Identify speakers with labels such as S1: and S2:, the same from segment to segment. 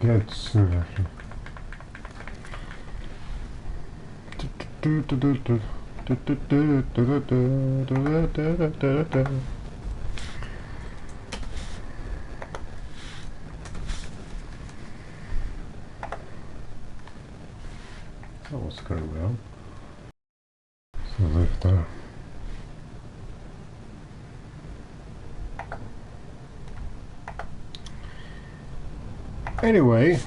S1: Get selection. That was going well. So lift there. Anyway,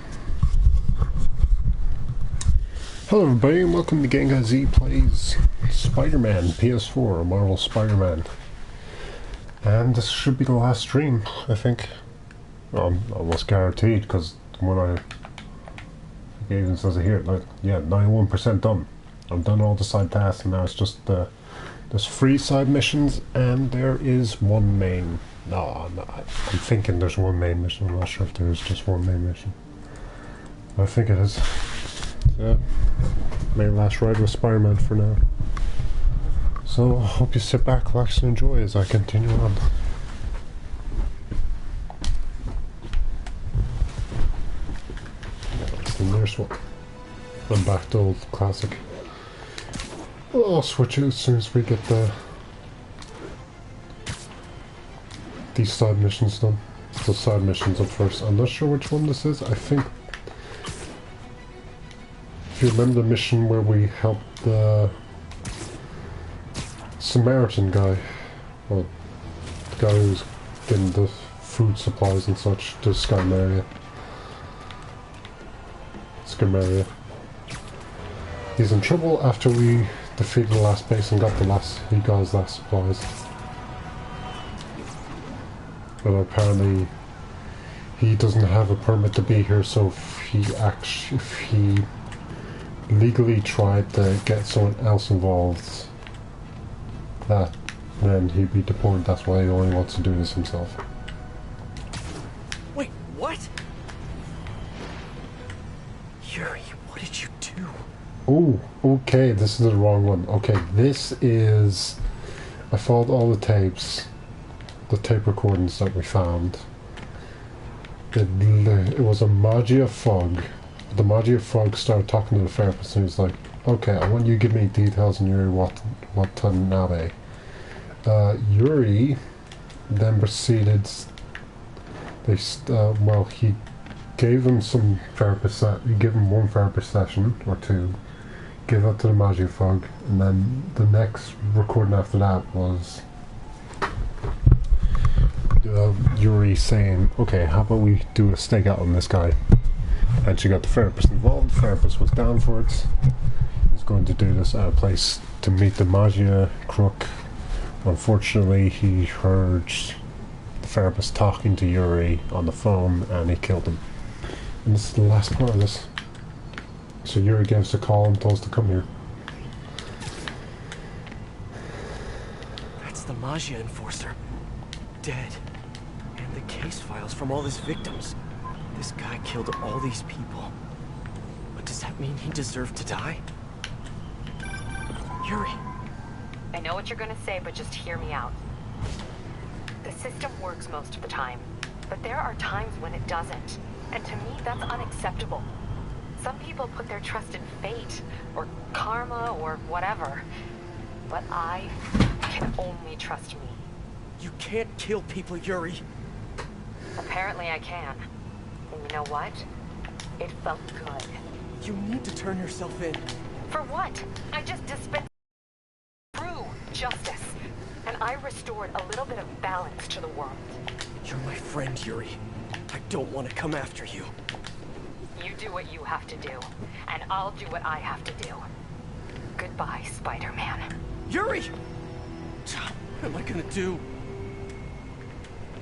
S1: hello everybody and welcome to Gengar Z Plays Spider-Man PS4, Marvel Spider-Man. And this should be the last stream, I think. Well, I'm almost guaranteed, because when it even says it here, like, yeah, 91% done. I've done all the side tasks and now it's just there's 3 side missions and there is one main. No, I'm thinking there's one main mission. I'm not sure if there is just one main mission. I think it is. Yeah. My last ride with Spider-Man for now. So I hope you sit back, relax and enjoy as I continue on. That's the nearest one. I'm back to old classic. I'll switch it as soon as we get these side missions done. The side missions up first. I'm not sure which one this is. I think if you remember the mission where we helped the Samaritan guy, well, the guy who was getting the food supplies and such to Skymaria. He's in trouble after we defeated the last base and got he got his last supplies. But apparently he doesn't have a permit to be here, so if he legally tried to get someone else involved, then he'd be deported. That's why he only wants to do this himself.
S2: Wait, what? Yuri, what did you do?
S1: Oh, okay, this is the wrong one. Okay, this is... I followed all the tapes. The tape recordings that we found. It was a Magia Fog. The Magia Fog started talking to the therapist and he was like, okay, I want you to give me details on Yuri Watanabe. Yuri then proceeded... well, he gave him some therapist he gave him one therapist session, or 2. Gave that to the Magia Fog, and then the next recording after that was... Yuri saying, okay, how about we do a stakeout on this guy? And she got the therapist involved. The therapist was down for it. He was going to do this at a place to meet the Magia crook. Unfortunately, he heard the therapist talking to Yuri on the phone and he killed him. And this is the last part of this. So Yuri gives a call and tells us to come here.
S2: That's the Magia Enforcer. Dead. And the case files from all his victims. This guy killed all these people. But does that mean he deserved to die? Yuri.
S3: I know what you're gonna say, but just hear me out. The system works most of the time, but there are times when it doesn't. And to me, that's unacceptable. Some people put their trust in fate, or karma, or whatever. But I can only trust me.
S2: You can't kill people, Yuri.
S3: Apparently I can. And you know what? It felt good.
S2: You need to turn yourself in.
S3: For what? I just dispensed true justice. And I restored a little bit of balance to the world.
S2: You're my friend, Yuri. I don't want to come after you.
S3: You do what you have to do, and I'll do what I have to do. Goodbye, Spider-Man.
S2: Yuri! What am I gonna do?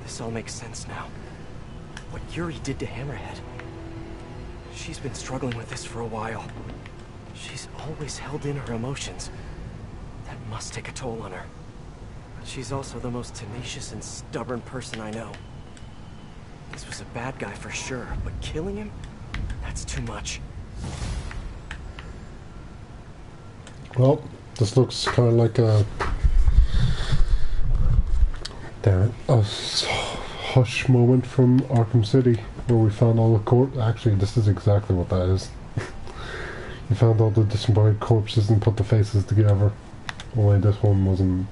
S2: This all makes sense now. What Yuri did to Hammerhead. She's been struggling with this for a while. She's always held in her emotions. That must take a toll on her. But she's also the most tenacious and stubborn person I know. This was a bad guy for sure, but killing him? That's too much.
S1: Well, this looks kind of like a... Damn it. A hush moment from Arkham City. where we found all the actually, this is exactly what that is. We found all the disembodied corpses and put the faces together. Only this one wasn't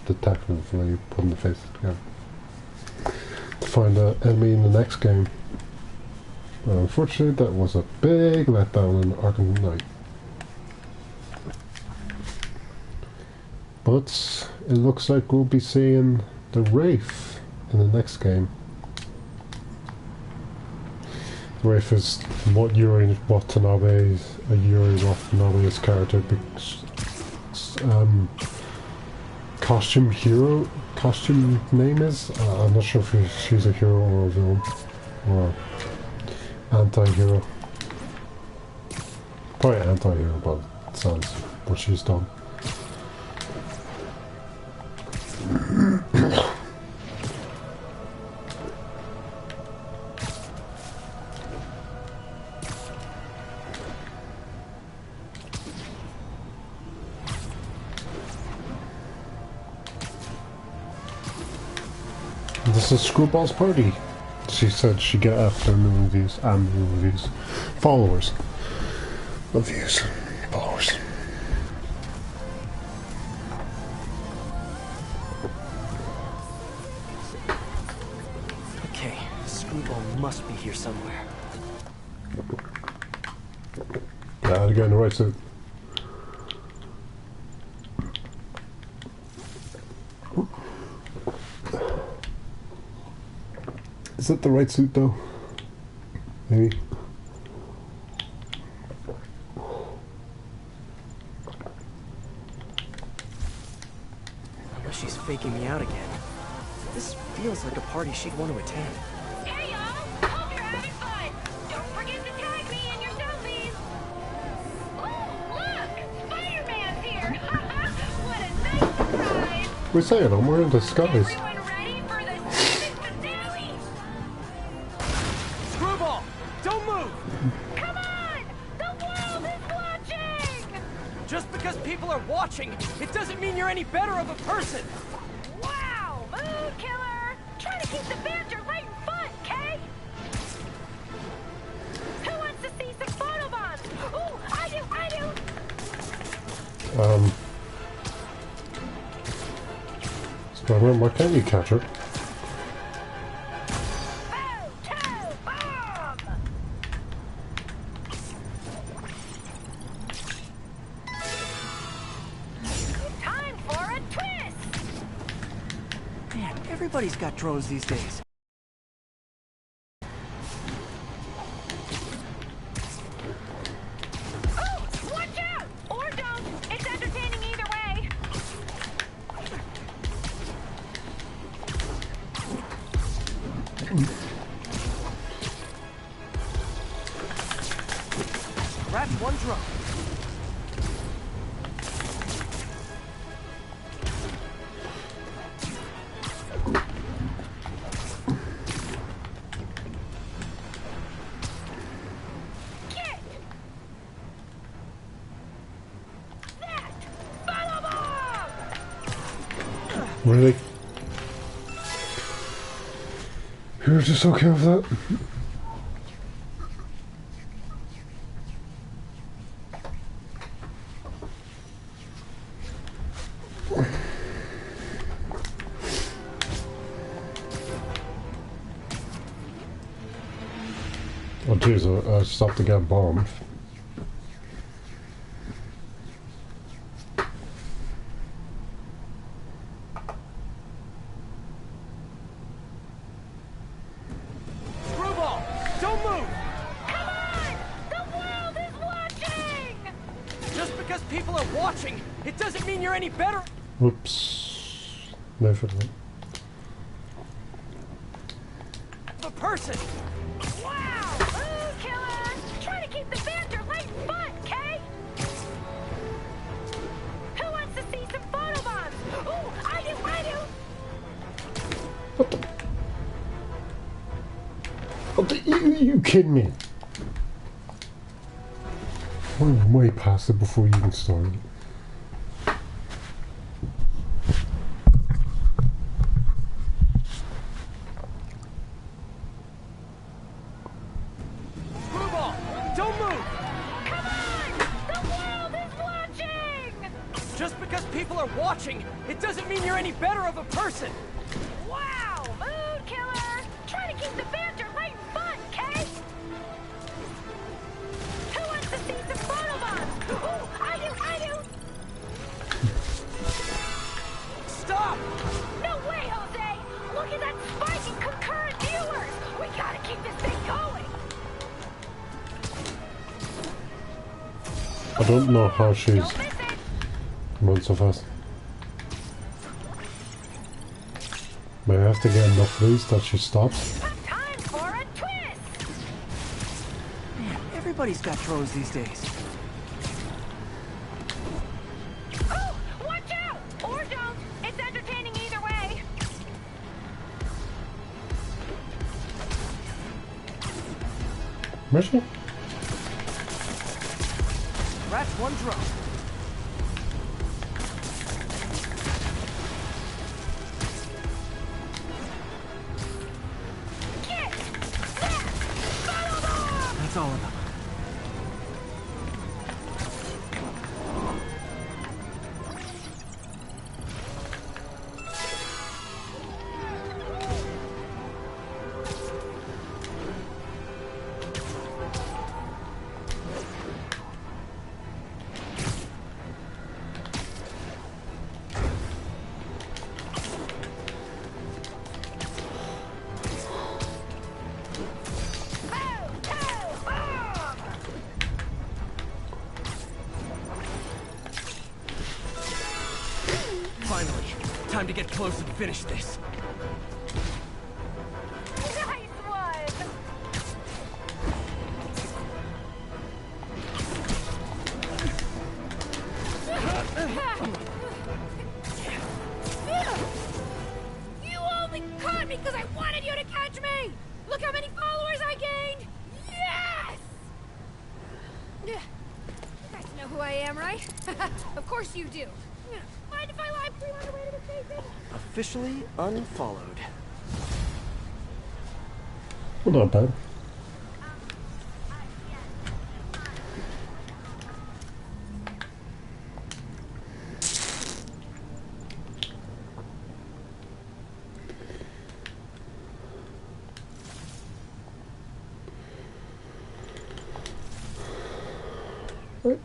S1: detectively putting the faces together. To find an enemy in the next game. Unfortunately, that was a big letdown in Arkham Knight. But it looks like we'll be seeing the Wraith in the next game. The Wraith is what Yuri Watanabe's character, costume name is. I'm not sure if she's a hero or a villain or anti-hero. Probably anti-hero, but it sounds what she's done. This is Screwball's party. She said she'd get after movie reviews and movie reviews. Followers. Not views. Followers.
S2: Okay, Screwball must be here somewhere.
S1: Yeah, I got in the right suit. Is that the right suit though? Maybe.
S2: Unless she's faking me out again. This feels like a party she'd want to attend.
S3: Hey y'all! Hope you're having fun! Don't forget to tag me in your selfies! Ooh, look! Spider-Man's here! What a nice surprise!
S1: We're saying I'm wearing disguise.
S3: Everyone ready for the secret finale?
S2: Screwball! Don't move!
S3: Come on! The world is watching!
S2: Just because people are watching, it doesn't mean you're any better of a person!
S3: Wow! Mood killer! Try to keep the banter light and fun, Kay? Who wants to see some photobombs? Ooh, I do!
S1: Spider-Man, why can't you catch her?
S3: Photobomb! Time for a twist!
S2: Man, everybody's got drones these days.
S3: Oh, watch out! Or don't. It's entertaining either way.
S2: Grab one drone.
S3: Get that! Photobomb!
S1: Really? You're just okay with that? Oh jeez, I stopped to get bombed.
S2: Screwball! Don't move!
S3: Come on! The world is watching!
S2: Just because people are watching, it doesn't mean you're any better.
S1: Whoops. No for that.
S2: of a person.
S3: Wow! Mood killer! Try to keep the banter light and fun, Kay? Who wants to see some photobombs? Ooh, I do!
S1: What the? What the? You kidding me? I'm way past it before you even started.
S2: are watching, it doesn't mean you're any better of a person.
S3: Wow, mood killer! Try to keep the banter light and fun, Kay! Who wants to see some photobombs? Ooh, I do!
S2: Stop!
S3: No way, Jose! Look at that spike in concurrent viewers! We gotta keep this thing going!
S1: I don't know how she's
S3: Don't miss it!
S1: run so fast. May I have to get enough of these that she stops?
S3: Time for a twist!
S2: Man, everybody's got throws these days.
S3: Oh, watch out! Or don't. It's entertaining either way.
S1: Where's she?
S2: That's one drop.
S3: Get! That! Follow them!
S2: That's all of them. Finally, time to get close and finish this.
S3: Nice one! You only caught me because I wanted you to catch me! Look how many followers I gained! Yes! You guys know who I am, right? Of course you do. Mind if I live stream on the way to the station?
S2: Officially unfollowed.
S1: Well, not bad. Right.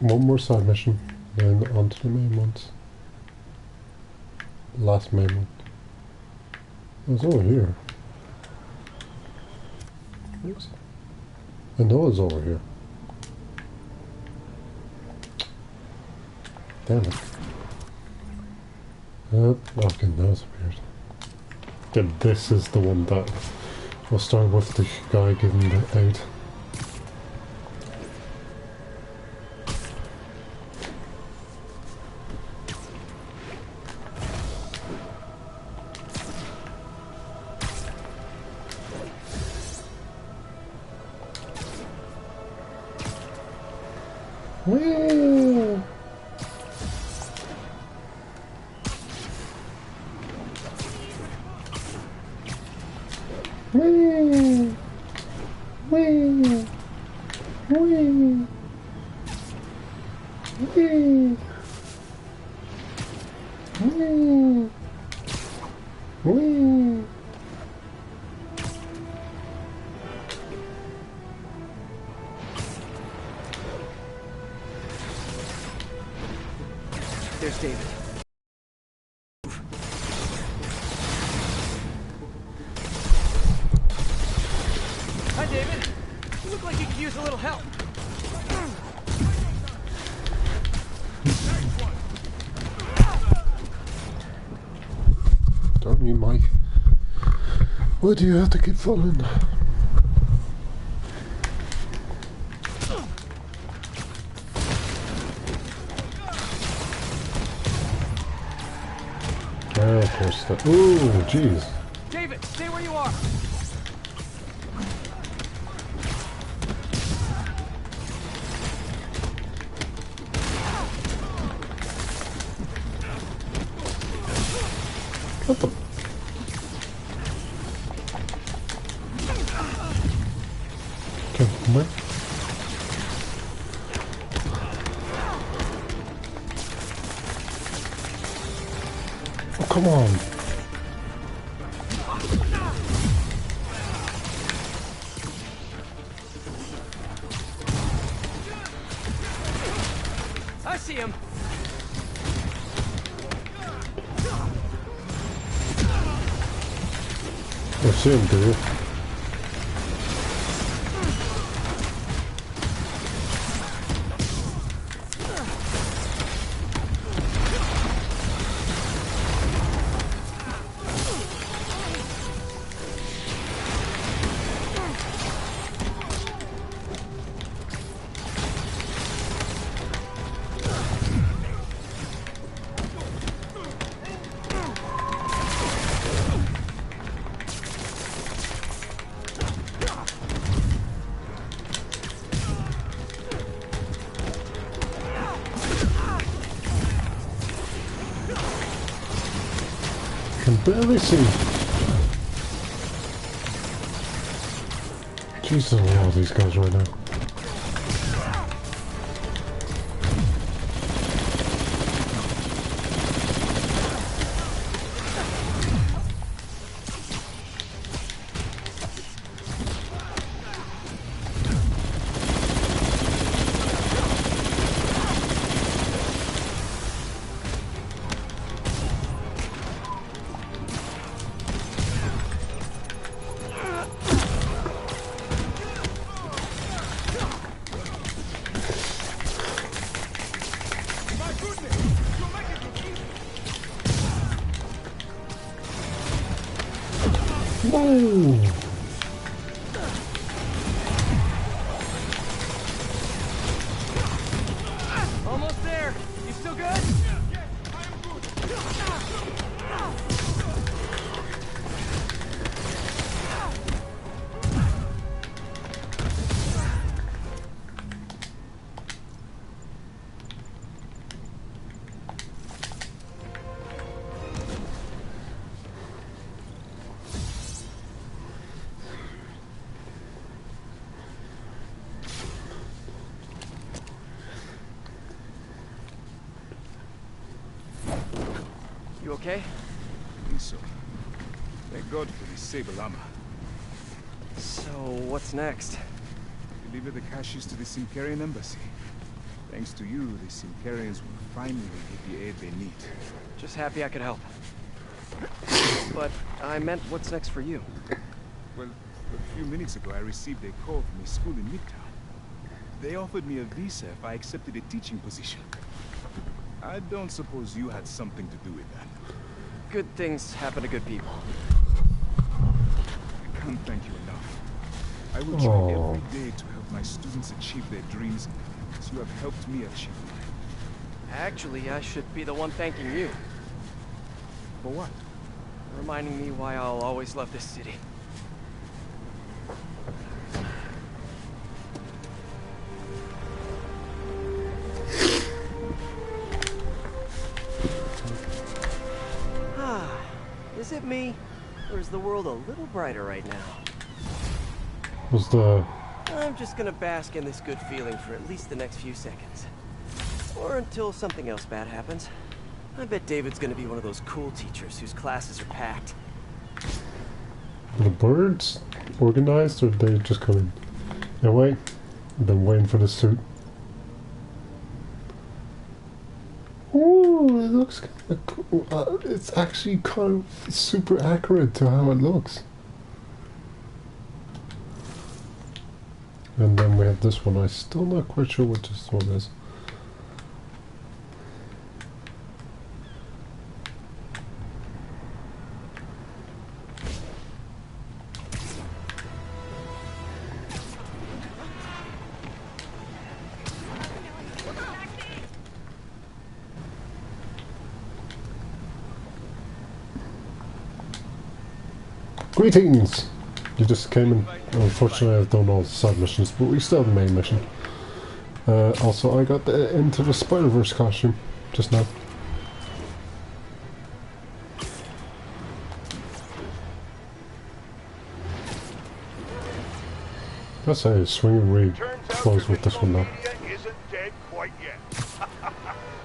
S1: One more side mission, then on to the main ones. Last main one. It's over here. Oops. I know it's over here. Damn it. Okay, now it's appeared. Yeah, this is the one that will start with the guy giving the aid. Whee! Whee! Whee! Whee! Whee! Whee! Whee!
S2: There's David. Hi, David. You look like you could use a little help.
S1: Don't you, Mike? Why do you have to keep falling? Of course. Ooh, jeez.
S2: David, stay where you are.
S1: What the? Okay, come on. come on.
S2: I see him.
S1: I see him, do you? Can barely see. Jesus, I love these guys right now. Whoa!
S2: Almost there. You still good? You okay?
S4: I think so. Thank God for this sable armor.
S2: So, what's next?
S4: Deliver the caches to the Symkarian embassy. Thanks to you, the Symkarians will finally get the aid they need.
S2: Just happy I could help. But I meant what's next for you?
S4: Well, a few minutes ago I received a call from a school in Midtown. They offered me a visa if I accepted a teaching position. I don't suppose you had something to do with that.
S2: Good things happen to good people.
S4: I can't thank you enough. I will try
S1: Aww.
S4: every day to help my students achieve their dreams, as you have helped me achieve mine.
S2: Actually, I should be the one thanking you.
S4: For what?
S2: Reminding me why I'll always love this city. Is it me? Or is the world a little brighter right now?
S1: Was the...
S2: I'm just gonna bask in this good feeling for at least the next few seconds. Or until something else bad happens. I bet David's gonna be one of those cool teachers whose classes are packed.
S1: Are the birds organized, or they just coming? Yeah, wait. I've been waiting for the suit. Ooh, it looks kind of cool. It's actually kind of super accurate to how it looks. And then we have this one. I'm still not quite sure what this one is. Greetings! You just came in. Unfortunately, I've done all the side missions, but we still have the main mission. Also, I got into the Spider-Verse costume just now. That's a swinging really close with this one now.
S5: Isn't dead quite yet.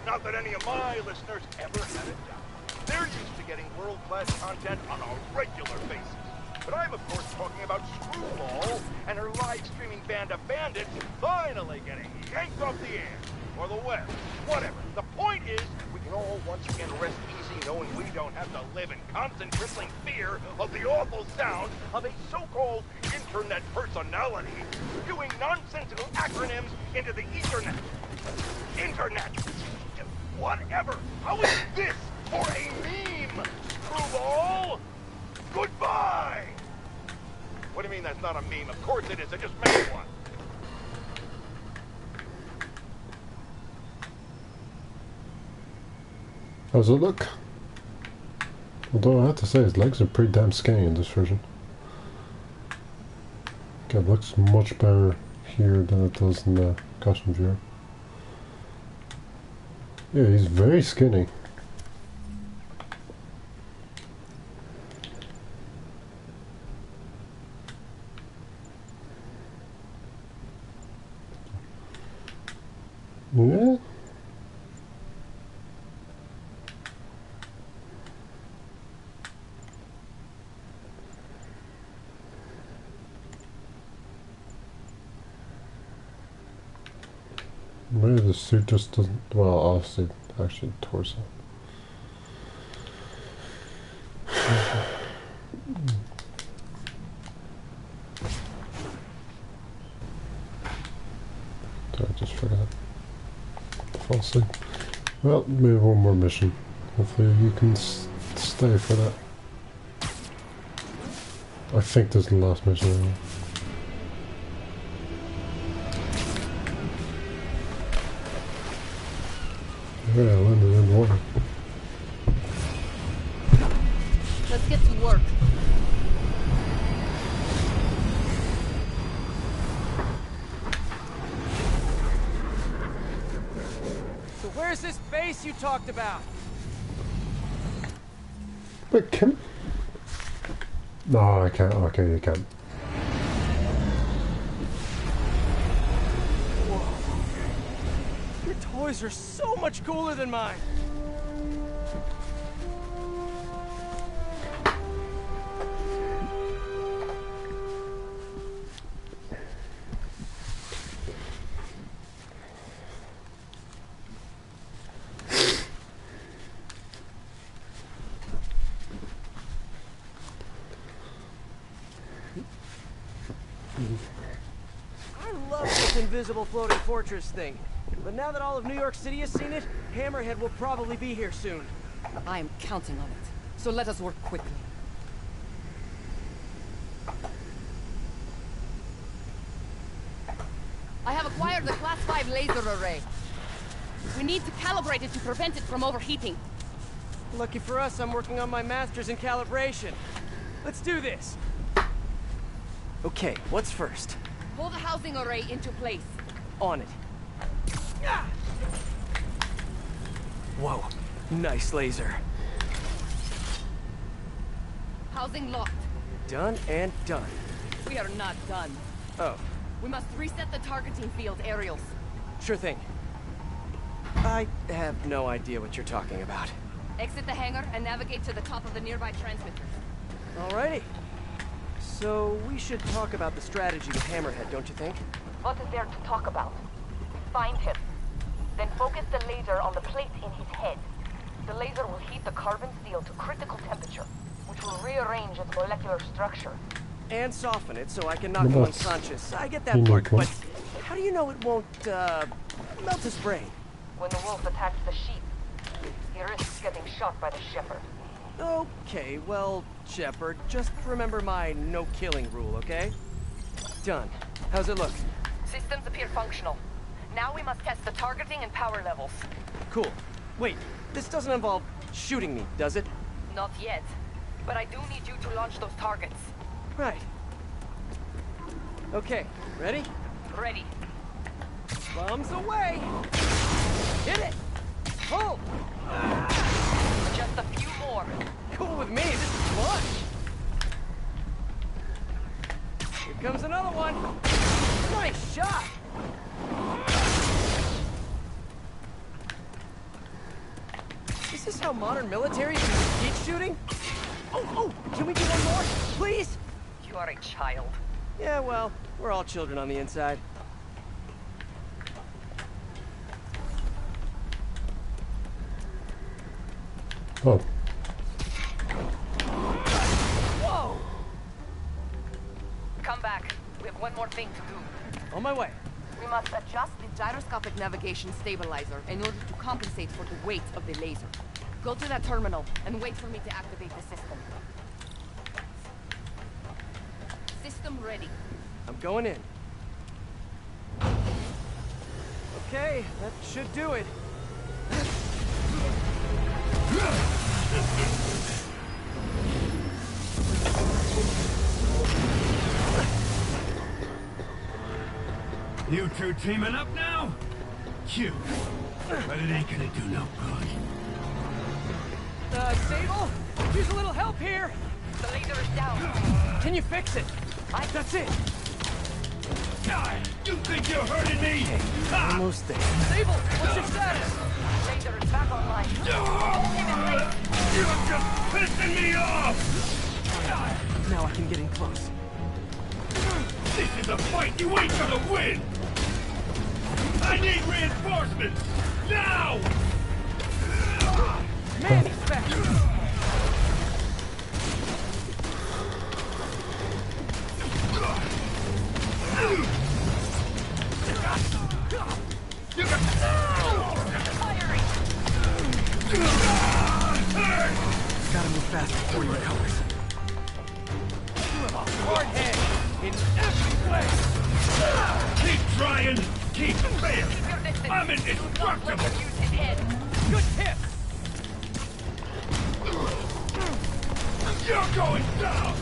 S5: Not that any of my listeners ever had it done. They're used to getting world-class content on a regular basis. But I'm, of course, talking about Screwball and her live-streaming band of bandits finally getting yanked off the air. Or the web. Whatever. The point is, we can all once again rest easy knowing we don't have to live in constant crippling fear of the awful sound of a so-called internet personality spewing nonsensical acronyms into the Ethernet. Internet. Whatever. How is this for a meme, Screwball? Goodbye! What do you mean that's not a meme? Of course it is. I just made one.
S1: How's it look? Although I have to say his legs are pretty damn skinny in this version. Okay, it looks much better here than it does in the custom viewer. Yeah, he's very skinny. Yeah. Maybe the suit just doesn't, well, obviously, actually torso. Sorry, I just forgot. Fall asleep. Well, maybe one more mission. Hopefully you can stay for that. I think this is the last mission anyway. Yeah, I landed in the water.
S6: Let's get to work.
S2: So where's this base you talked about?
S1: Wait, can... No, I can't. Okay, you can.
S2: Your toys are so much cooler than mine. I love this invisible floating fortress thing. But now that all of New York City has seen it, Hammerhead will probably be here soon.
S6: I am counting on it. So let us work quickly. I have acquired the Class 5 laser array. We need to calibrate it to prevent it from overheating.
S2: Lucky for us, I'm working on my master's in calibration. Let's do this. Okay, what's first?
S6: Pull the housing array into place.
S2: On it. Ah! Whoa, nice laser.
S6: Housing locked.
S2: Done and done.
S6: We are not done.
S2: Oh,
S6: We must reset the targeting field aerials.
S2: sure thing. I have no idea what you're talking about.
S6: Exit the hangar and navigate to the top of the nearby transmitters.
S2: Alrighty. So, we should talk about the strategy with Hammerhead, don't you think?
S3: What is there to talk about? Find him. Then focus the laser on the plate in his head. The laser will heat the carbon steel to critical temperature, which will rearrange its molecular structure.
S2: And soften it so I can knock him
S1: Well,
S2: unconscious. I get that
S1: unique
S2: part,
S1: one.
S2: but how do you know it won't, melt his brain?
S3: When the wolf attacks the sheep, he risks getting shot by the shepherd.
S2: Okay, well, Shepard, just remember my no-killing rule, okay? Done. How's it look?
S3: Systems appear functional. Now we must test the targeting and power levels.
S2: Cool. Wait, this doesn't involve shooting me, does it?
S3: Not yet, but I do need you to launch those targets.
S2: Right. Okay, ready?
S3: Ready.
S2: Bombs away! Hit it! Pull!
S3: Just a few more.
S2: Cool with me, this is fun! Here comes another one! Nice shot! Is this how modern militaries do skeet shooting? Oh, can we do one more, please?
S3: You are a child.
S2: Yeah, well, we're all children on the inside.
S1: Oh.
S3: Whoa! Come back. We have one more thing to do.
S2: On my way.
S6: We must adjust the gyroscopic navigation stabilizer in order to compensate for the weight of the laser. Go to that terminal and wait for me to activate the system. System ready.
S2: I'm going in. Okay, that should do it.
S7: You two teaming up now? Cute. But it ain't gonna do no good.
S2: Sable? Use a little help here.
S3: The laser is down.
S2: Can you fix it? That's it.
S7: God, you think you're hurting me?
S2: Almost there. Sable, what's your status?
S3: Laser is back online.
S7: You're just pissing me off!
S2: Now I can get in close.
S7: This is a fight you ain't gonna win! I need reinforcements! Now!
S2: Man, he's back. Gotta move fast before he recovers. You have a hard head in every way.
S7: Keep trying! Keep fair!
S3: Keep your distance.
S7: I'm
S3: Do not let
S7: indestructible!
S3: him use his head.
S2: Good tip.
S7: You're going down!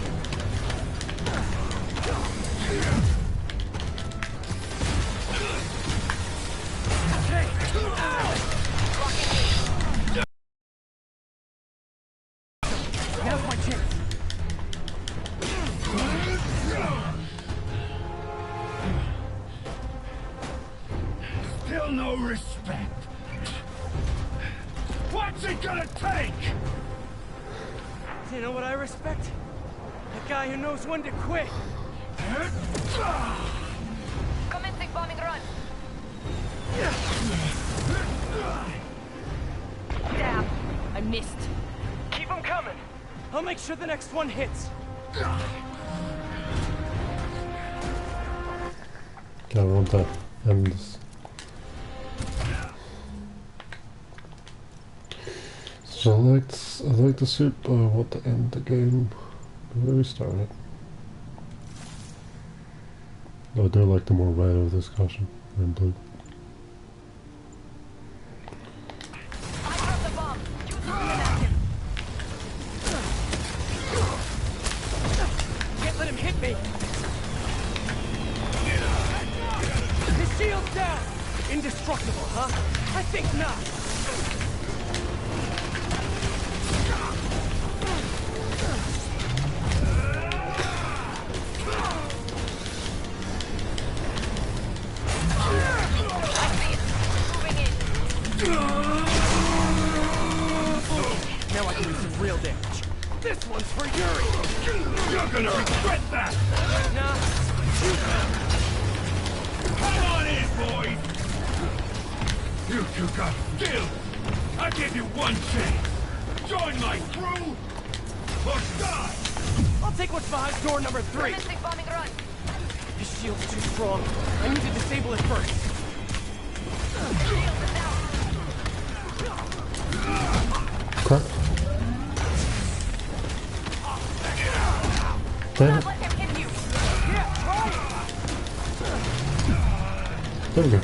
S2: Hey. Now's my chance.
S7: Still no respect. What's it gonna take?
S2: You know what I respect? A guy who knows when to quit.
S3: Commencing bombing run.
S6: Damn, I missed.
S2: Keep them coming. I'll make sure the next one hits.
S1: I want to end this. So I like the suit, but I want to end the game before we start it. I do like the more red of discussion than blue.
S3: I dropped the bomb. You throw it at him.
S2: Can't let him hit me. His shield's down. Indestructible, huh? I think not. Now I can do some real damage. This one's for Yuri.
S7: You're gonna regret that!
S2: Nah,
S7: Come on in, boys! You two got skills! I give you one chance! Join my crew, or die!
S2: I'll take what's behind door number 3.
S3: Commencing bombing run.
S2: His shield's too strong. I need to disable it first.
S3: Shield is down.
S1: Crap. Damn
S3: Not
S1: it.
S3: let him hit you.
S2: Yeah, try it.
S1: There we go.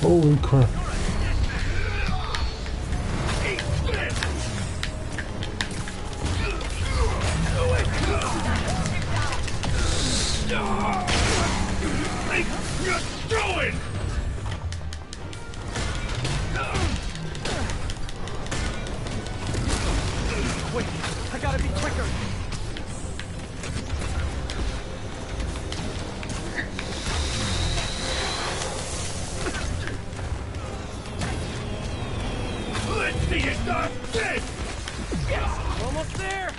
S1: Holy crap.
S7: You're doing!
S2: Wait, I gotta be quicker.
S7: That's it!
S2: Yes, we're almost there!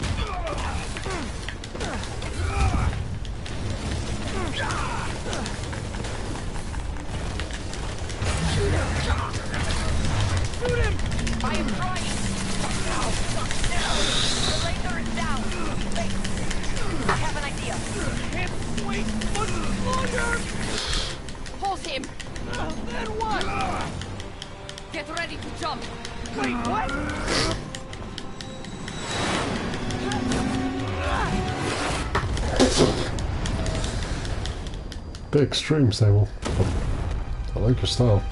S2: Shoot him!
S6: I am trying! The laser is down! Wait! I have an idea!
S2: Can't wait much longer!
S6: Pulse him!
S2: Then what?
S6: Get ready to jump!
S2: Wait, what?
S1: Bit extreme, Sable. I like your style.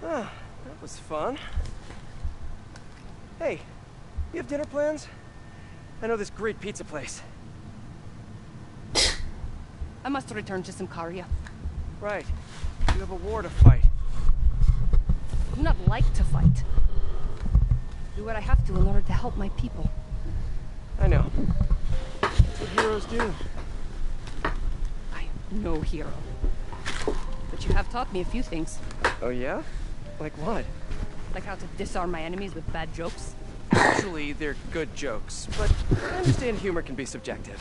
S2: That was fun. Hey, you have dinner plans? I know this great pizza place.
S6: I must return to Symkaria.
S2: Right. You have a war to fight.
S6: I do not like to fight. Do what I have to in order to help my people.
S2: I know. That's what heroes do.
S6: I am no hero. But you have taught me a few things.
S2: Oh yeah? Like what?
S6: Like how to disarm my enemies with bad jokes.
S2: Actually, they're good jokes, but I understand humor can be subjective.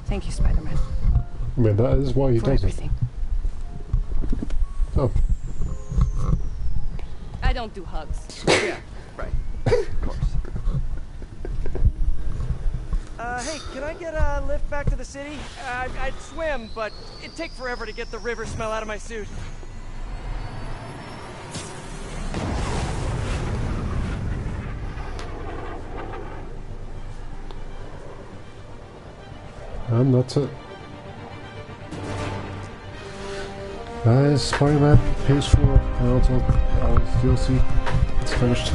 S6: Thank you, Spider-Man.
S1: I mean, that is why he
S6: For
S1: does
S6: everything.
S1: it. Oh.
S6: I don't do hugs.
S2: Yeah, right. Of course. Hey, can I get a lift back to the city? I'd swim, but it'd take forever to get the river smell out of my suit.
S1: And that's it. That is Spider-Man PS4 and also DLC. It's finished.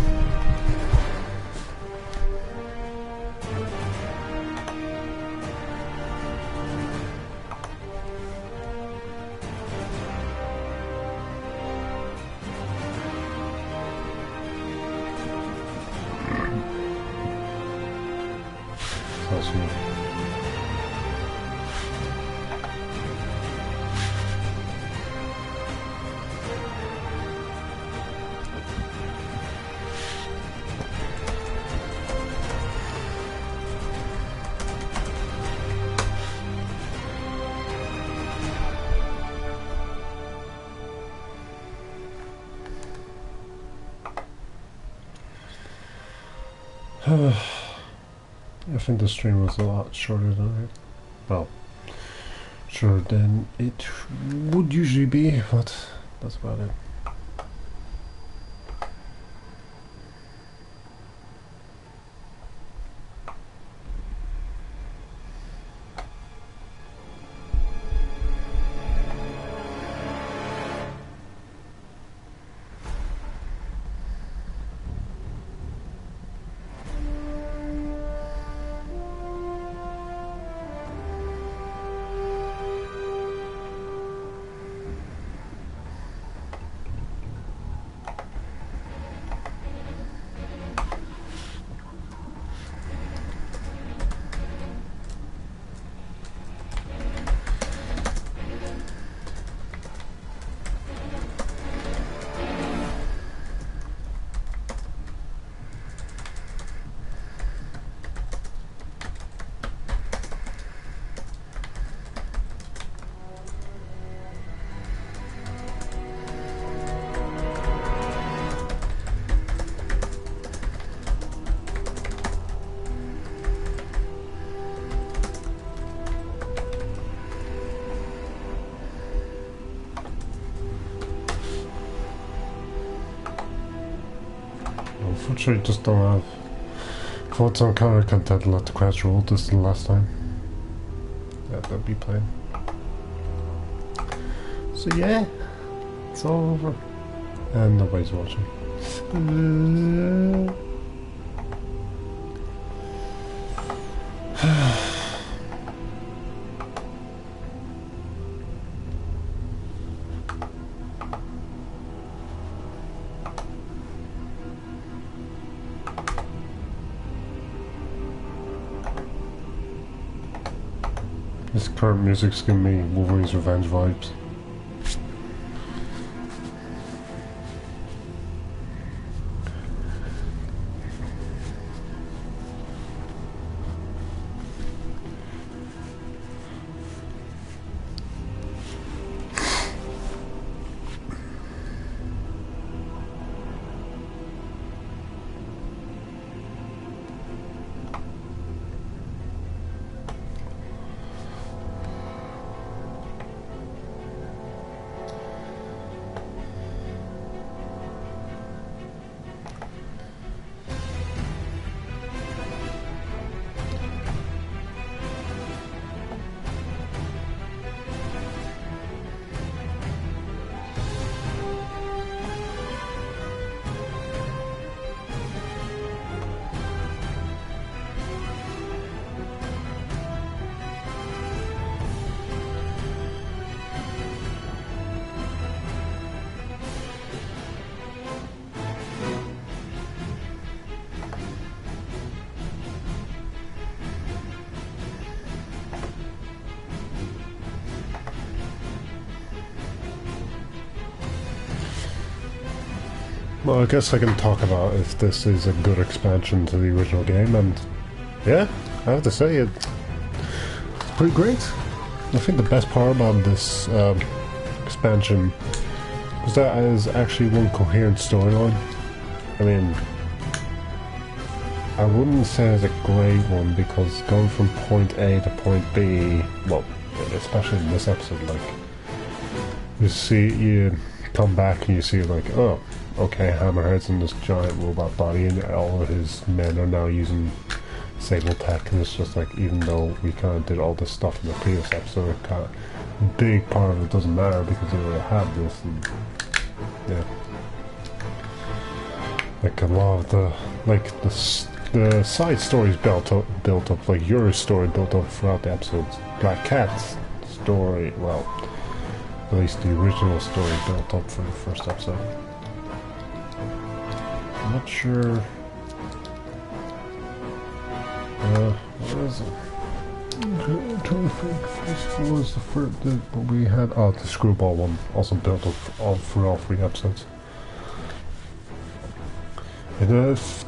S1: Awesome. I think the stream was a lot shorter than it. Well, shorter than it would usually be, but that's about it. Unfortunately, just don't have thoughts on counter content. Let the crash roll. This is the last time that'll be played. So yeah, it's all over, and nobody's watching. This current music's giving me Wolverine's Revenge vibes. Well, I guess I can talk about if this is a good expansion to the original game, and yeah, I have to say it's pretty great. I think the best part about this expansion was that it is actually one coherent storyline. I mean, I wouldn't say it's a great one, because going from point A to point B, well, especially in this episode, like, you come back and you see, like, oh, okay, Hammerhead's in this giant robot body and all of his men are now using Sable tech, and it's just like, even though we kind of did all this stuff in the previous episode, a big part of it doesn't matter because they already have this, and yeah. Like a lot of the side stories built up, like Yuri's story built up throughout the episodes. Black Cat's story, well, at least the original story built up for the first episode. I'm not sure. What is it? I'm trying to think. What was the first that we had? Oh, the Screwball one, also built up through all 3 episodes. It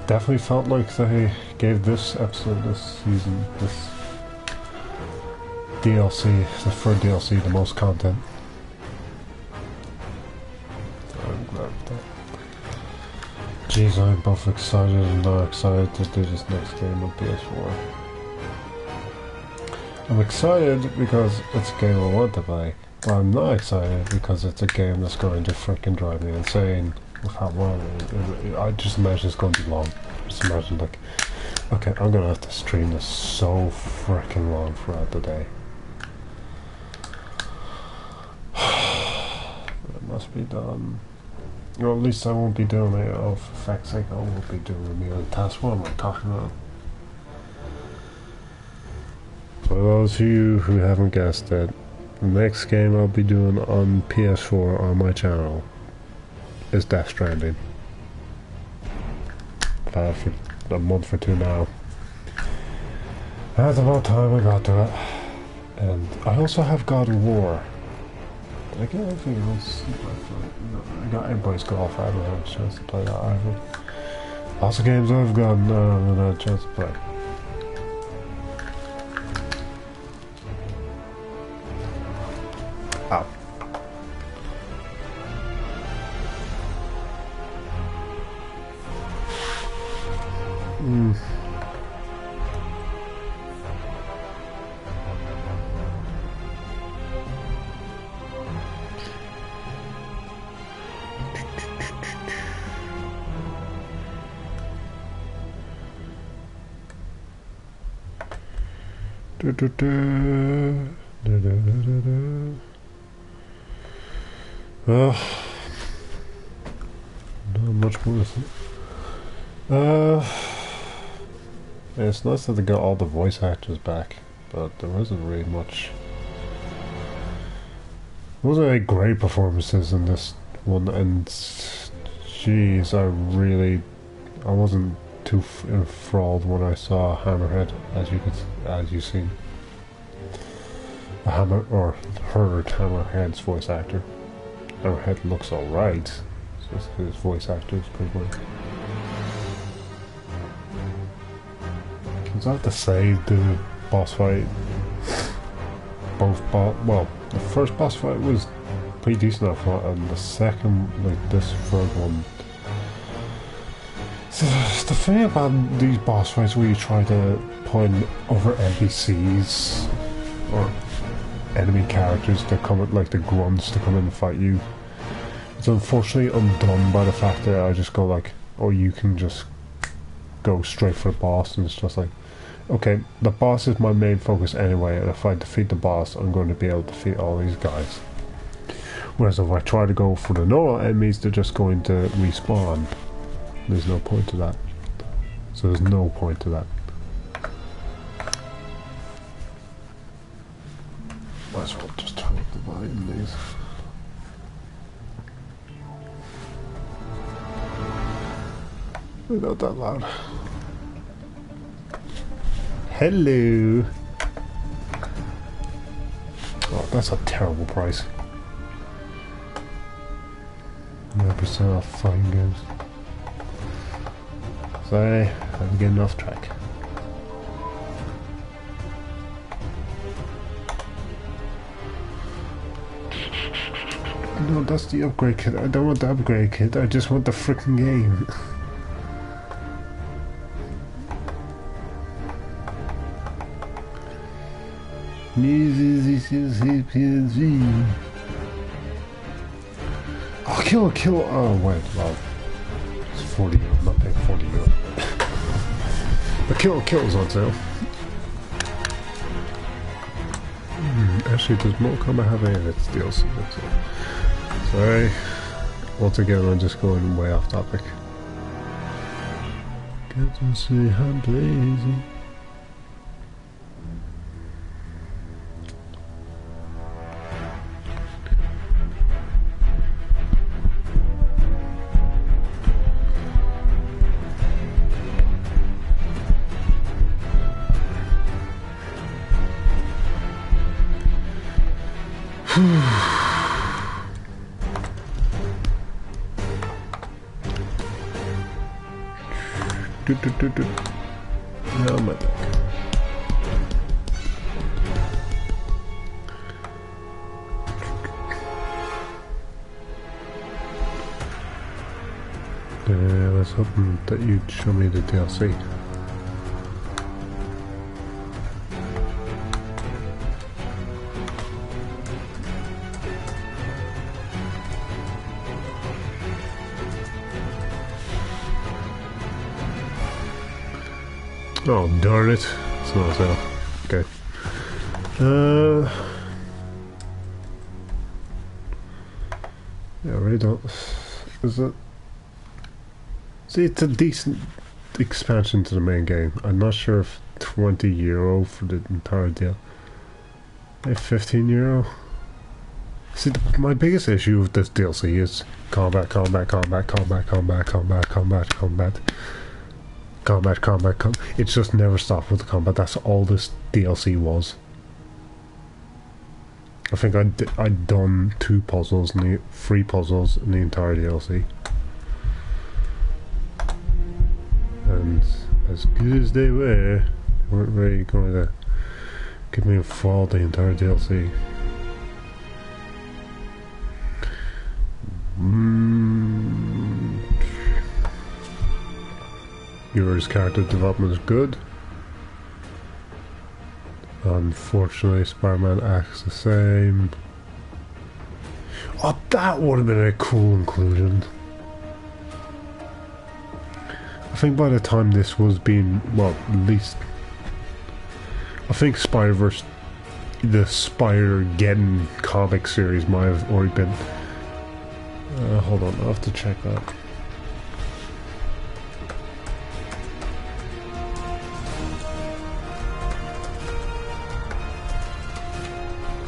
S1: definitely felt like they gave this episode, this season, this DLC, the third DLC, the most content. I'm glad with that. Jeez, I'm both excited and not excited to do this next game on PS4. I'm excited because it's a game I want to play, but I'm not excited because it's a game that's going to freaking drive me insane with how long I just imagine it's going to be long. Just imagine, like, okay, I'm going to have to stream this so freaking long throughout the day. It must be done. Or at least I won't be doing it of fact's sake. I won't be doing the other task. What am I talking about? For those of you who haven't guessed it, the next game I'll be doing on PS4 on my channel is Death Stranding. For a month or 2 now. That's about time I got to it. And I also have God of War. I get everything else. I got everybody's golf. I haven't had a chance to play that either. Lots of games I've got, no, I haven't had a chance to play. Ow. Not much more to say. It's nice that they got all the voice actors back, but there wasn't really much. There wasn't any great performances in this one, and jeez, I wasn't too enthralled when I saw Hammerhead, as you've seen. Hammer, or her Hammerhead's voice actor. Hammerhead looks alright. So his voice actor is pretty good. Is that to say the boss fight? Well, the first boss fight was pretty decent, I thought, and the second, like this third one. So the thing about these boss fights where you try to put in other NPCs or enemy characters to come, like the grunts to come in and fight you, it's unfortunately undone by the fact that I just go like, oh, you can just go straight for the boss, and it's just like, okay, the boss is my main focus anyway, and if I defeat the boss, I'm going to be able to defeat all these guys. Whereas if I try to go for the normal enemies, they're just going to respawn. There's no point to that. So there's no point to that. Might as well just turn up the volume, these. We're not that loud. Hello! Oh, that's a terrible price. 9% off fighting games. Sorry, I'm getting off track. No, that's the upgrade kit. I don't want the upgrade kit, I just want the freaking game. Oh, kill. Oh, wait, well. It's 40 euro, I'm not paying 40 euro. But kill's on sale. Actually, does Mortal Kombat have any of its DLC? Sorry. Once again, I'm just going way off topic. Get to see how blazing. No, my deck. I was hoping that you'd show me the DLC. Oh, darn it. It's not sale. Okay. Yeah, I really don't... Is it... See, it's a decent expansion to the main game. I'm not sure if 20 euro for the entire deal. Maybe 15 euro? See, my biggest issue with this DLC is combat. It just never stopped with the combat. That's all this DLC was. I think I'd done 3 puzzles in the entire DLC. And as good as they weren't really going to give me a fall the entire DLC. Yuri's character development is good. Unfortunately, Spider-Man acts the same. Oh, that would have been a cool inclusion. I think by the time this was being, well, at least... I think Spider-Verse, the Spider-Geddon comic series might have already been... hold on, I'll have to check that.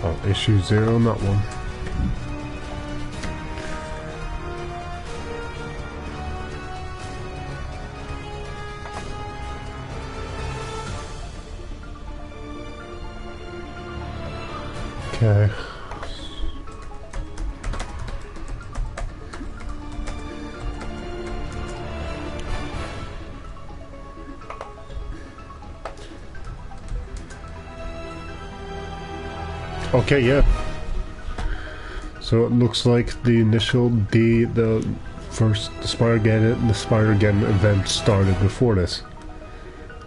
S1: Oh, issue 0, not 1. Okay. Okay, yeah. So it looks like the initial the first the Spider-Gen event started before this.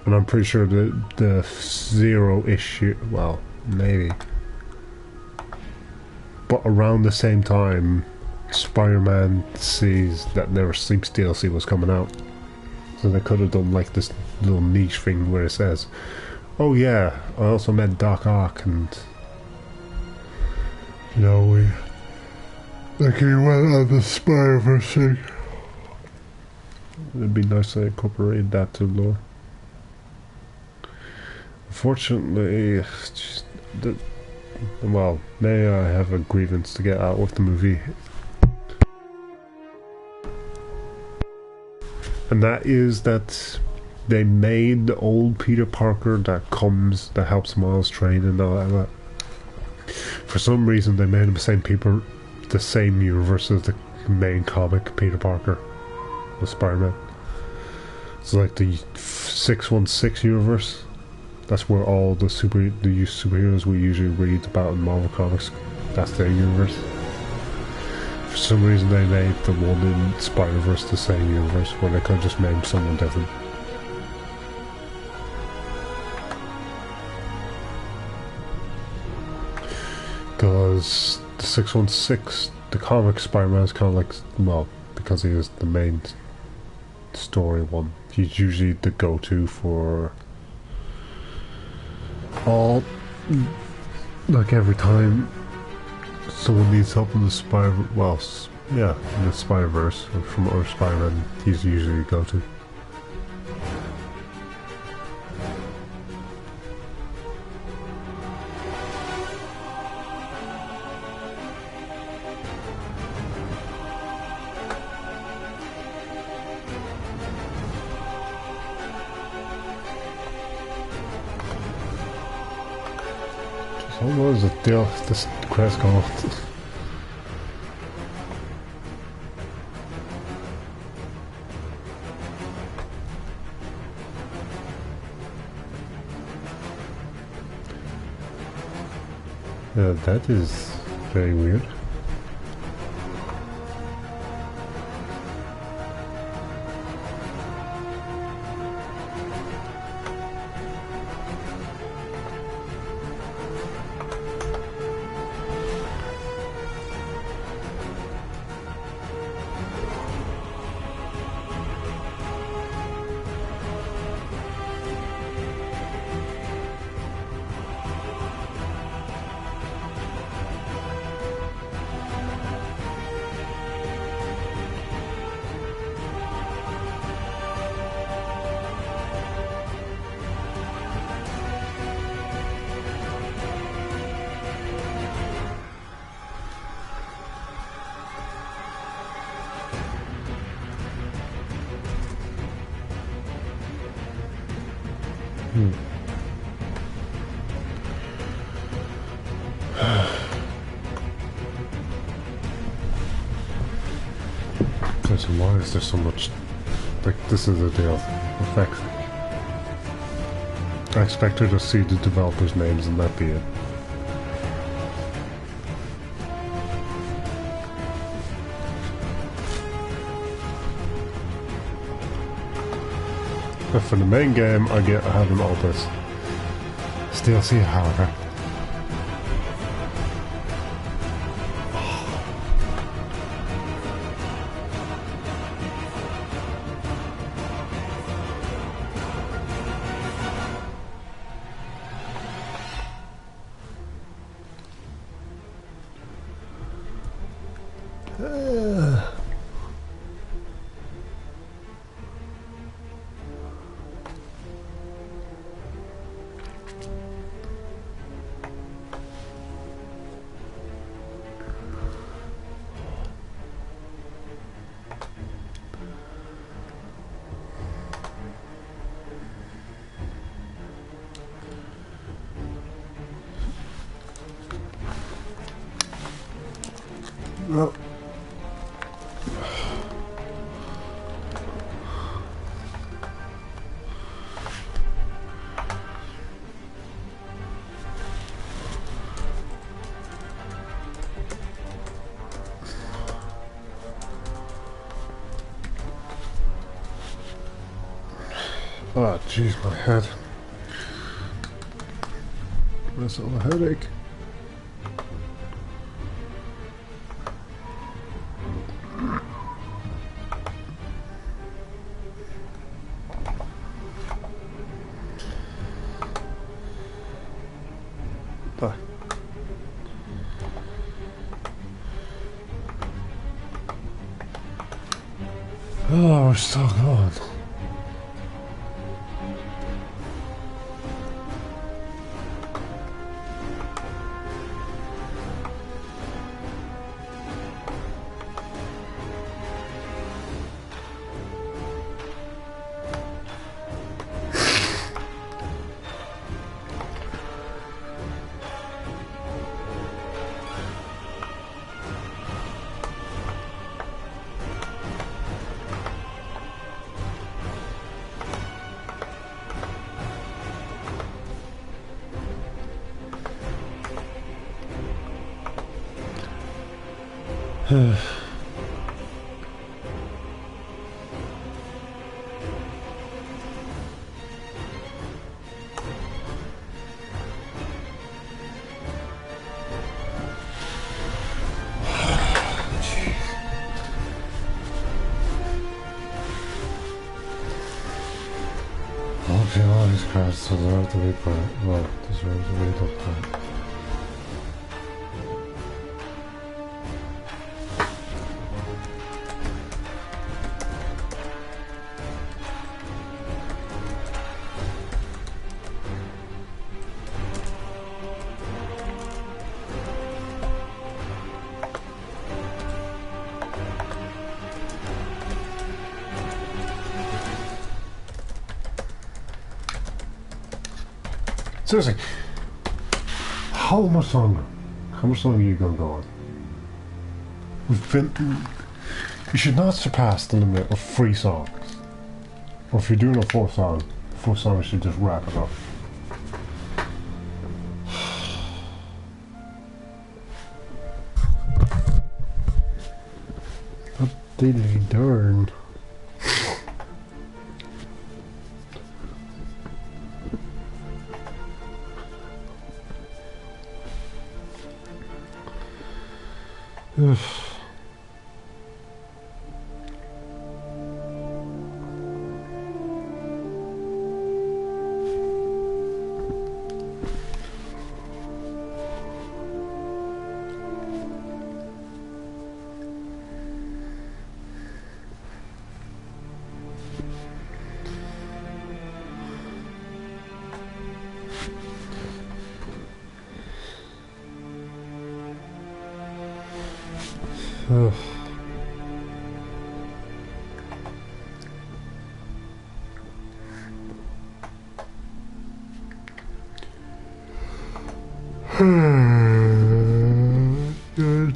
S1: And I'm pretty sure the Zero issue, well, maybe. But around the same time, Spider-Man sees that Never Sleeps DLC was coming out. So they could have done like this little niche thing where it says, oh yeah, I also met Doc Ock and... You know, like he went on the Spider-Verse thing. It'd be nice to incorporate that to lore. Unfortunately, well, may I have a grievance to get out with the movie. And that is that they made the old Peter Parker that helps Miles train and all that. For some reason they made him the same universe as the main comic Peter Parker with Spider-Man. It's like the 616 universe. That's where all the superheroes we usually read about in Marvel Comics, that's their universe. For some reason they made the one in Spider-Verse the same universe, where they could have just made someone different. Because the 616, the comic Spider-Man is kind of like, well, because he is the main story one, he's usually the go-to for all, like every time someone needs help in the Spider-Verse, or from other Spider-Man, he's usually the go-to. What was it? This quest called? That is very weird. So why is there so much, like, this is the deal, effect. I expect her to see the developers' names and that be it. But for the main game, I have them all this. Still see, however. Well. Oh, jeez, my head. That's all a headache. Bye. Oh, we're still going. Okay, all these cards deserve to be put. Well, deserve to be looked at. Seriously, how much longer? How much longer are you gonna go on? We've been. You should not surpass the limit of 3 songs. Or if you're doing a 4th song, you should just wrap it up. But they darn.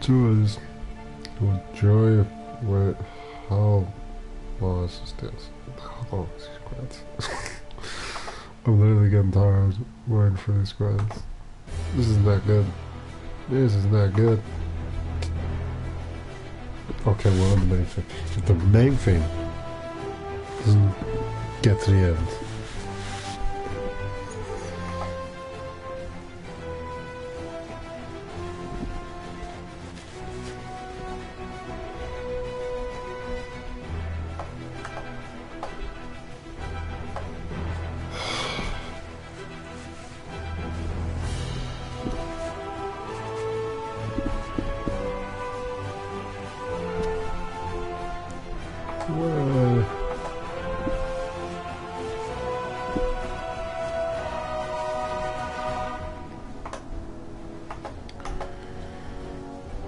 S1: It was joy of what? How long is this? How long is these grants? I'm literally getting tired waiting for these grants. This is not good. This is not good. Okay, we're on the main thing. If the main thing doesn't get to the end.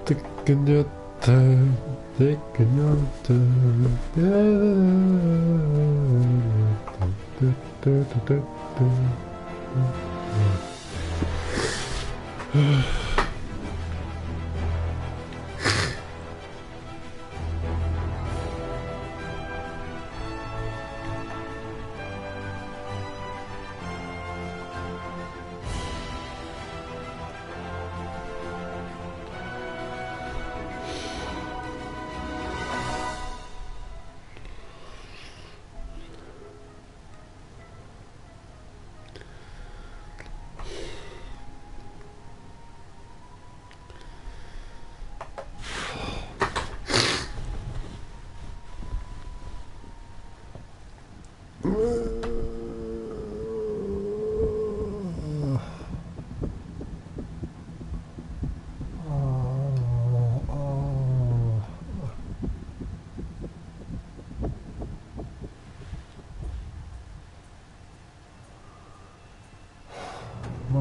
S1: Taking your time, taking your time.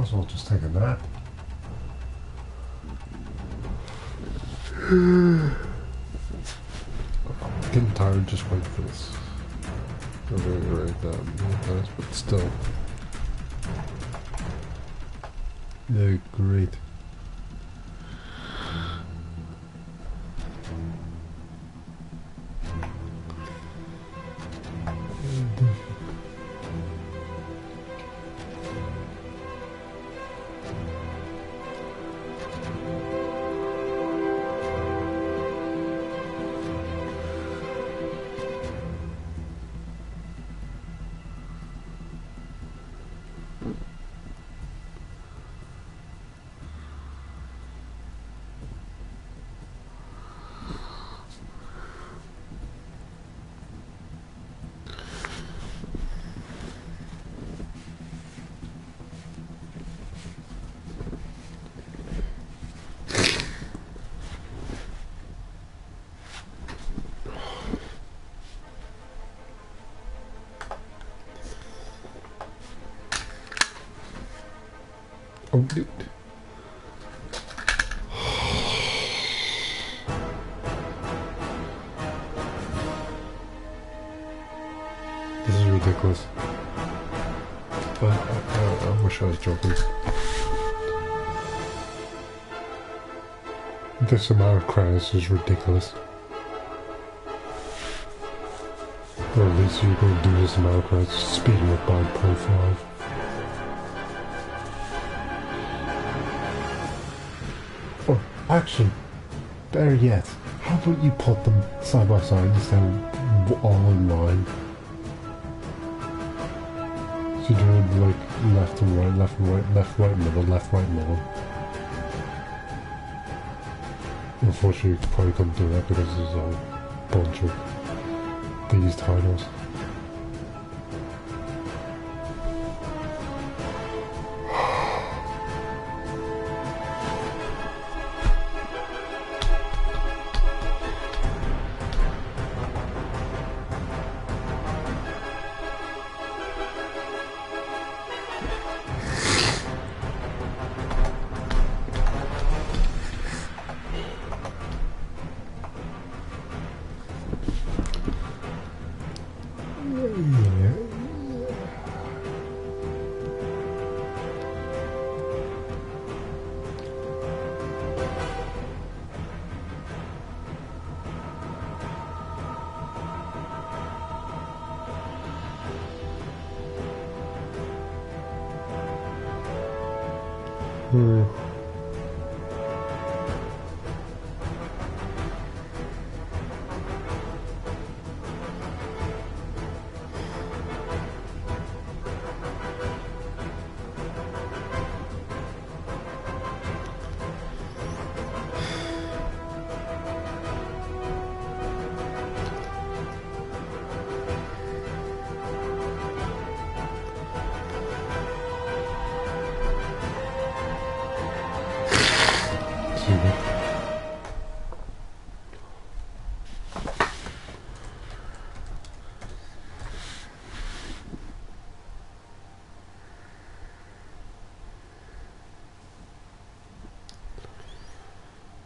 S1: as well just take a nap. Getting tired just waiting for this. Right, but still. Yeah, great. Oh, dude. This is ridiculous. But I wish I was joking. This amount of credits is ridiculous. Or at least you're going to do this amount of credits speeding up by 0.5. Or actually, better yet, how about you put them side by side instead of all in line? So you do like left and right, left and right, left, right, middle, left, right, middle. Unfortunately, you probably couldn't do that because there's a bunch of these titles.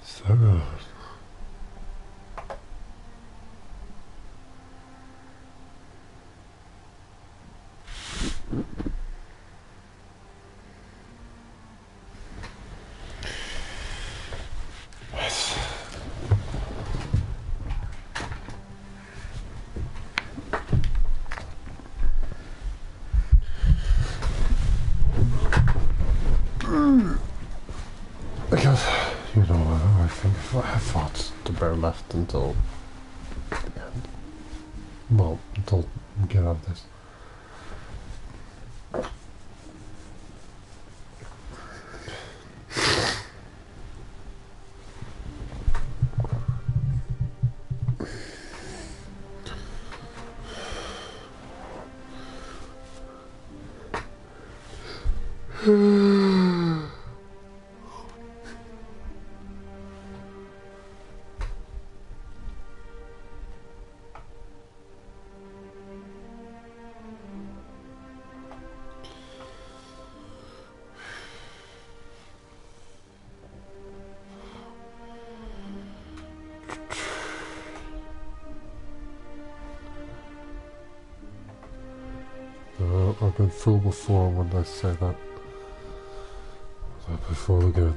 S1: So because, you know, I think if I have thoughts to bear left until the end. Well, until we get out of this. I've been fooled before when I say that. I've been fooled again.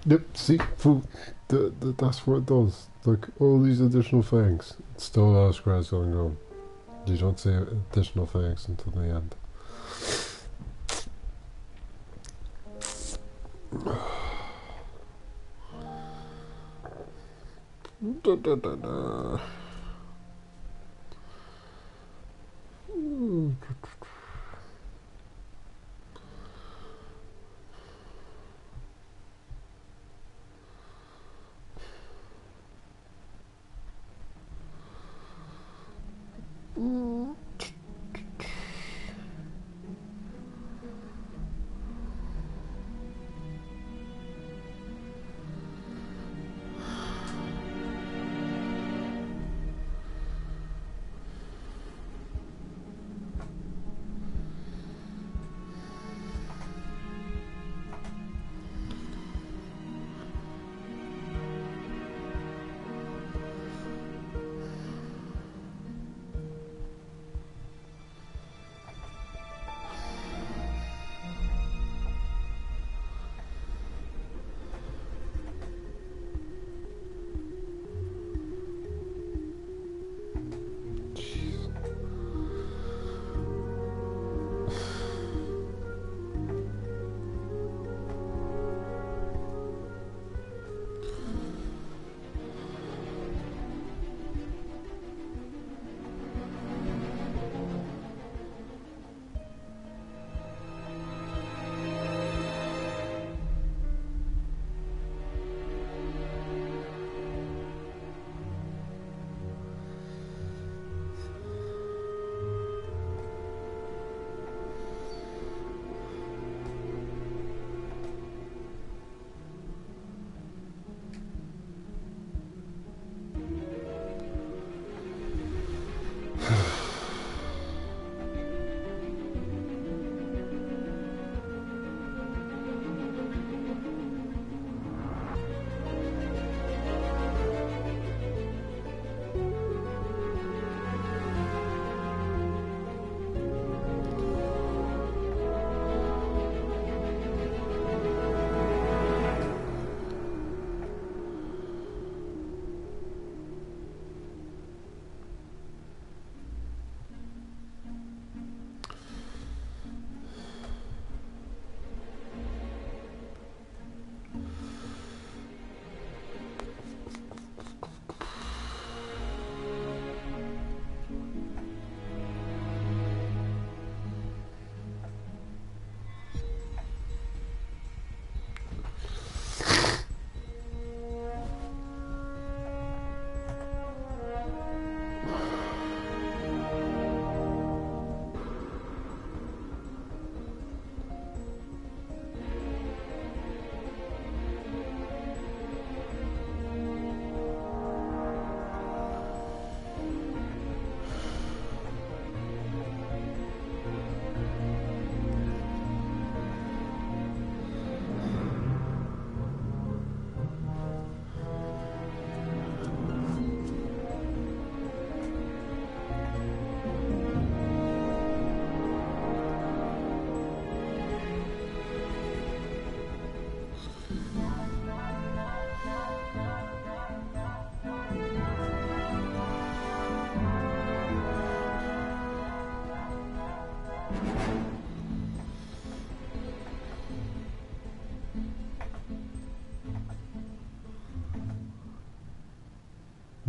S1: Yep, see, that's what it does. Like, all these additional things, it's still a lot of scratch going on. You don't see additional things until the end. Da, da, da, da.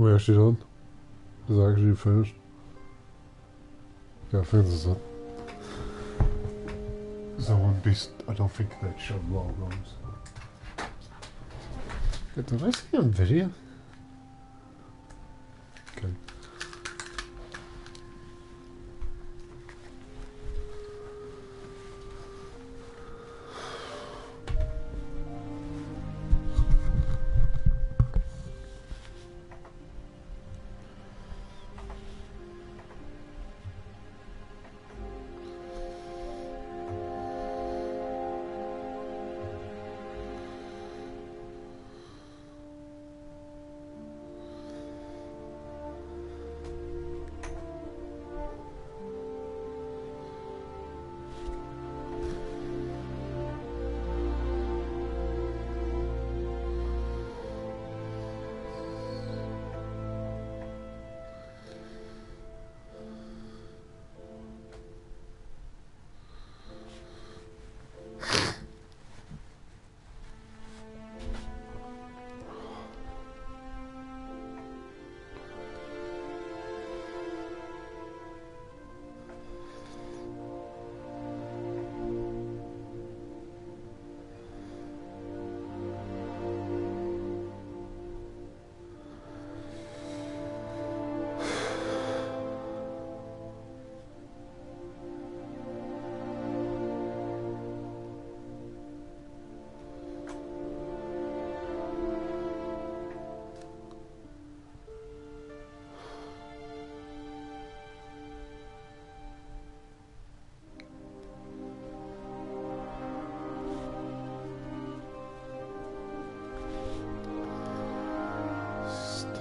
S1: We actually done? Is it actually finished? Yeah, I think this is it. Because I don't think they'd show logos. Did I see on video? Okay.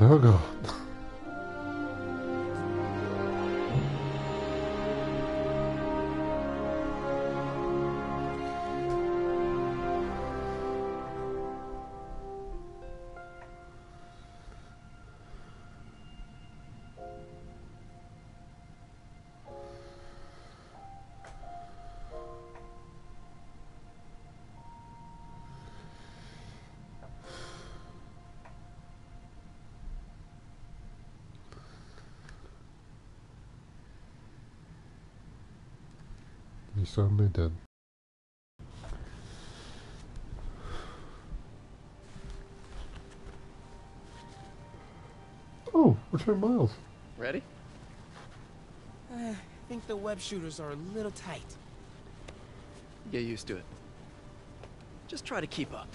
S1: Oh god. He certainly did. Oh, Return Miles.
S2: Ready?
S8: I think the web shooters are a little tight.
S2: Get used to it. Just try to keep up.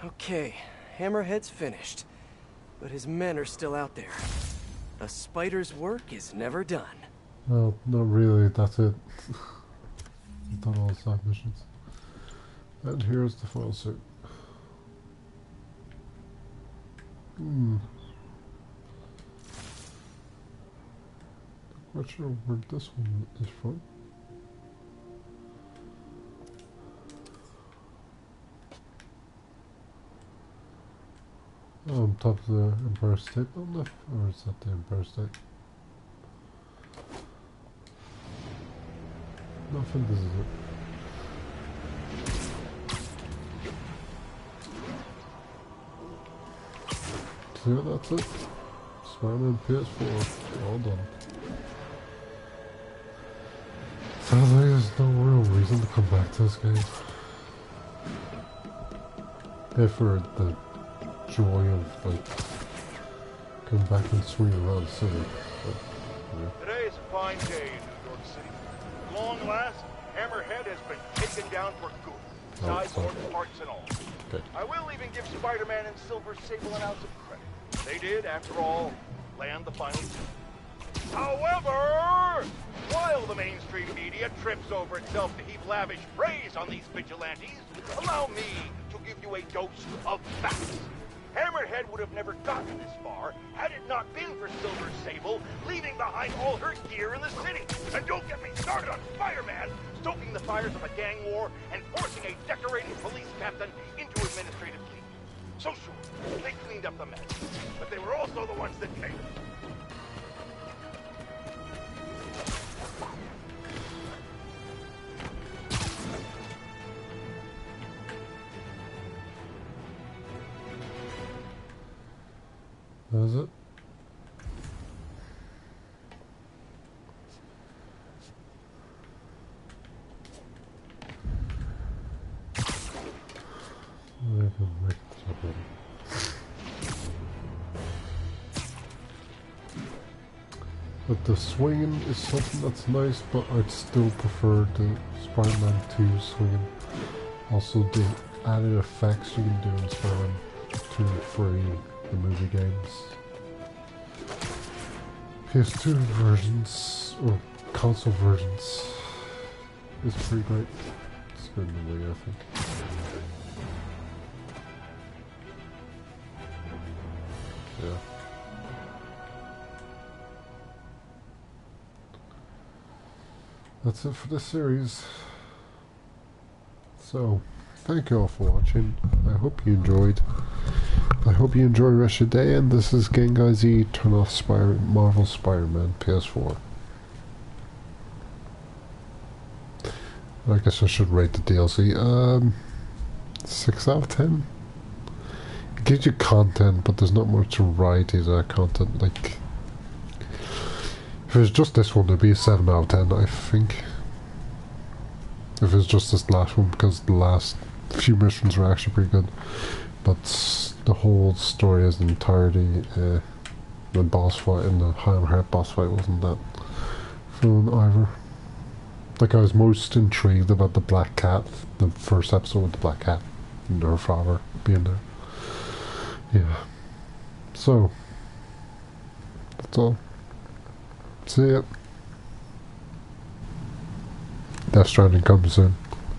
S2: Okay, Hammerhead's finished, but his men are still out there. A spider's work is never done.
S1: Well, not really, that's it. I've done all the side missions. And here's the final suit. Not quite sure where this one is from. Oh, on top of the Empire State Building, or is that the Empire State? No, I think this is it. So yeah, that's it. Spider-Man PS4, all done. Sounds like there's no real reason to come back to this game. Yeah, for the joy of like coming back and swinging around the city. But, yeah.
S5: Today is a fine day in New York City. At long last, Hammerhead has been taken down for good. Cyborg parts and all.
S1: Okay.
S5: I will even give Spider-Man and Silver Sable an ounce of credit. They did, after all, land the final two. However, while the mainstream media trips over itself to heap lavish praise on these vigilantes, allow me to give you a dose of facts. Hammerhead would have never gotten this far had it not been for Silver Sable leaving behind all her gear in the city. And don't get me started on Spider-Man stoking the fires of a gang war and forcing a decorated police captain into administrative leave. So sure, they cleaned up the mess, but they were also the ones that made it.
S1: Is it? But the swinging is something that's nice, but I'd still prefer the Spider-Man 2 swinging. Also, the added effects you can do in Spider-Man 2 and 3, the movie games. PS2 versions, or console versions, is pretty great. It's good in the way, I think. Yeah. That's it for this series. So, thank you all for watching. I hope you enjoyed. I hope you enjoy the rest of your day, and this is Gengar Z, turn off Marvel Spider-Man PS4. I guess I should rate the DLC. 6 out of 10. It gives you content, but there's not much variety to that content. Like, if it was just this one, it'd be a 7 out of 10, I think. If it's just this last one, because the last few missions were actually pretty good. But the whole story as an entirety, the boss fight and the Hammerhead boss fight wasn't that fun either. Like, I was most intrigued about the Black Cat, the first episode with the Black Cat and her father being there. Yeah. So, that's all. See ya. Death Stranding comes soon.